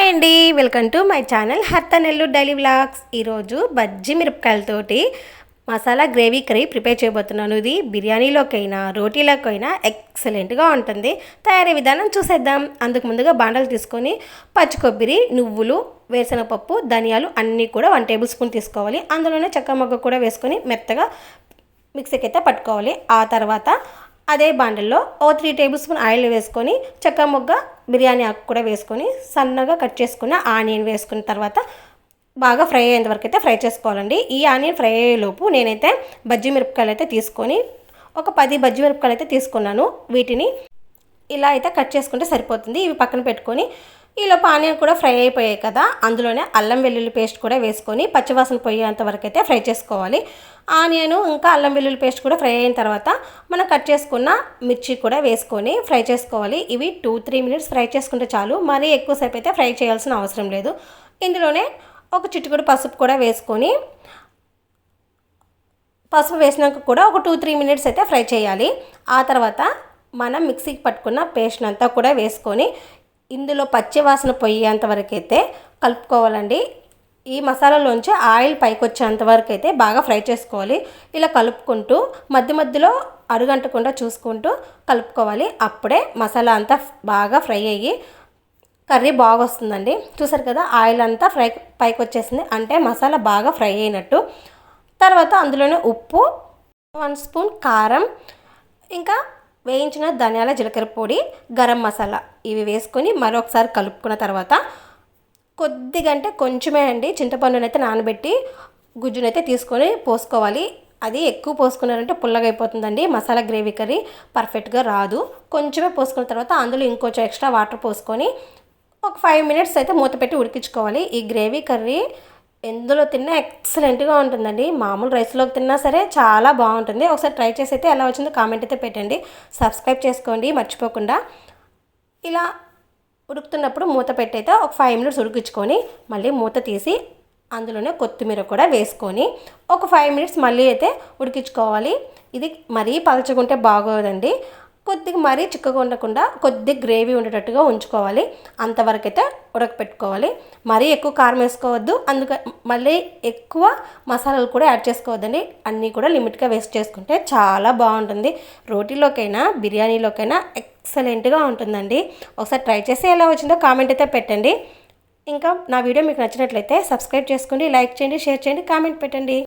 Hi అండి, welcome to my channel హర్త Nellore daily vlogs. ఈరోజు బజ్జీ మిరపకాయలతోటి మసాలా గ్రేవీ కర్రీ ప్రిపేర్ చేయబోతున్నాను. ఇది బిర్యానీలోకైనా రోటీలోకైనా ఎక్సలెంట్గా ఉంటుంది. తయారీ విధానం చూసేద్దాం. అందుకు ముందుగా బాండలు తీసుకొని పచ్చి కొబ్బరి, నువ్వులు, వేరుశనగపప్పు, ధనియాలు అన్నీ కూడా 1 టేబుల్ స్పూన్ తీసుకోవాలి. అందులోనే చెక్క మొగ్గ కూడా వేసుకొని మెత్తగా మిక్సీకి అయితే పట్టుకోవాలి. ఆ తర్వాత అదే బాండల్లో 3 టేబుల్ స్పూన్ ఆయిల్ వేసుకొని చెక్క మొగ్గ, బిర్యానీ ఆకు కూడా వేసుకొని సన్నగా కట్ చేసుకున్న ఆనియన్ వేసుకున్న తర్వాత బాగా ఫ్రై అయ్యేంత వరకు అయితే ఫ్రై చేసుకోవాలండి. ఈ ఆనియన్ ఫ్రై అయ్యేలోపు నేనైతే బజ్జీ మిరపకాయలు అయితే తీసుకొని ఒక 10 బజ్జీ మిరపకాయలు అయితే తీసుకున్నాను. వీటిని ఇలా అయితే కట్ చేసుకుంటే సరిపోతుంది. ఇవి పక్కన పెట్టుకొని ఈలోపు ఆనియన్ కూడా ఫ్రై అయిపోయాయి కదా, అందులోనే అల్లం వెల్లుల్లి పేస్ట్ కూడా వేసుకొని పచ్చివాసన పోయేంత వరకు అయితే ఫ్రై చేసుకోవాలి. ఆనియన్ ఇంకా అల్లం వెల్లుల్లి పేస్ట్ కూడా ఫ్రై అయిన తర్వాత మనం కట్ చేసుకున్న మిర్చి కూడా వేసుకొని ఫ్రై చేసుకోవాలి. ఇవి 2-3 మినిట్స్ ఫ్రై చేసుకుంటే చాలు, మరీ ఎక్కువసేపు అయితే ఫ్రై చేయాల్సిన అవసరం లేదు. ఇందులోనే ఒక చిటికెడు పసుపు కూడా వేసుకొని పసుపు వేసినాక కూడా ఒక 2-3 మినిట్స్ అయితే ఫ్రై చేయాలి. ఆ తర్వాత మనం మిక్సీకి పట్టుకున్న పేస్ట్ అంతా కూడా వేసుకొని ఇందులో పచ్చి వాసన పోయేంత వరకు అయితే కలుపుకోవాలండి. ఈ మసాలాలోంచి ఆయిల్ పైకి వచ్చేంత వరకు అయితే బాగా ఫ్రై చేసుకోవాలి. ఇలా కలుపుకుంటూ మధ్య మధ్యలో అడుగంటకుండా చూసుకుంటూ కలుపుకోవాలి. అప్పుడే మసాలా అంతా బాగా ఫ్రై అయ్యి కర్రీ బాగా వస్తుందండి. చూసారు కదా, ఆయిల్ అంతా పైకి వచ్చేసింది అంటే మసాలా బాగా ఫ్రై అయినట్టు. తర్వాత అందులోనే ఉప్పు, 1 స్పూన్ కారం, ఇంకా వేయించిన ధనియాల జీలకర్ర పొడి, గరం మసాలా ఇవి వేసుకొని మరొకసారి కలుపుకున్న తర్వాత కొద్దిగా అంటే కొంచెమే అండి చింతపండునైతే నానబెట్టి గుజ్జునైతే తీసుకొని పోసుకోవాలి. అది ఎక్కువ పోసుకున్నారంటే పుల్లగా అయిపోతుందండి. మసాలా గ్రేవీ కర్రీ పర్ఫెక్ట్గా రాదు. కొంచెమే పోసుకున్న తర్వాత అందులో ఇంకొంచెం ఎక్స్ట్రా వాటర్ పోసుకొని ఒక 5 మినిట్స్ అయితే మూత పెట్టి ఉడికించుకోవాలి. ఈ గ్రేవీ కర్రీ ఎందులో తిన్నా ఎక్సలెంట్గా ఉంటుందండి. మామూలు రైస్లోకి తిన్నా సరే చాలా బాగుంటుంది. ఒకసారి ట్రై చేసి అయితే ఎలా వచ్చిందో కామెంట్ అయితే పెట్టండి. సబ్స్క్రైబ్ చేసుకోండి మర్చిపోకుండా. ఇలా ఉడుకుతున్నప్పుడు మూత పెట్టి అయితే ఒక 5 మినిట్స్ ఉడికించుకొని మళ్ళీ మూత తీసి అందులోనే కొత్తిమీర కూడా వేసుకొని ఒక 5 మినిట్స్ మళ్ళీ అయితే ఉడికించుకోవాలి. ఇది మరీ పలచగుంటే బాగోదండి. కొద్దిగా మరీ చిక్కగా ఉండకుండా కొద్దిగా గ్రేవీ ఉండేటట్టుగా ఉంచుకోవాలి. అంతవరకు అయితే ఉడకపెట్టుకోవాలి. మరీ ఎక్కువ కారం వేసుకోవద్దు, మళ్ళీ ఎక్కువ మసాలాలు కూడా యాడ్ చేసుకోవద్దండి. అన్నీ కూడా లిమిట్గా వేస్ట్ చేసుకుంటే చాలా బాగుంటుంది. రోటీలోకైనా బిర్యానీలోకైనా ఎక్సలెంట్గా ఉంటుందండి. ఒకసారి ట్రై చేసి ఎలా వచ్చిందో కామెంట్ అయితే పెట్టండి. ఇంకా నా వీడియో మీకు నచ్చినట్లయితే సబ్స్క్రైబ్ చేసుకోండి, లైక్ చేయండి, షేర్ చేయండి, కామెంట్ పెట్టండి.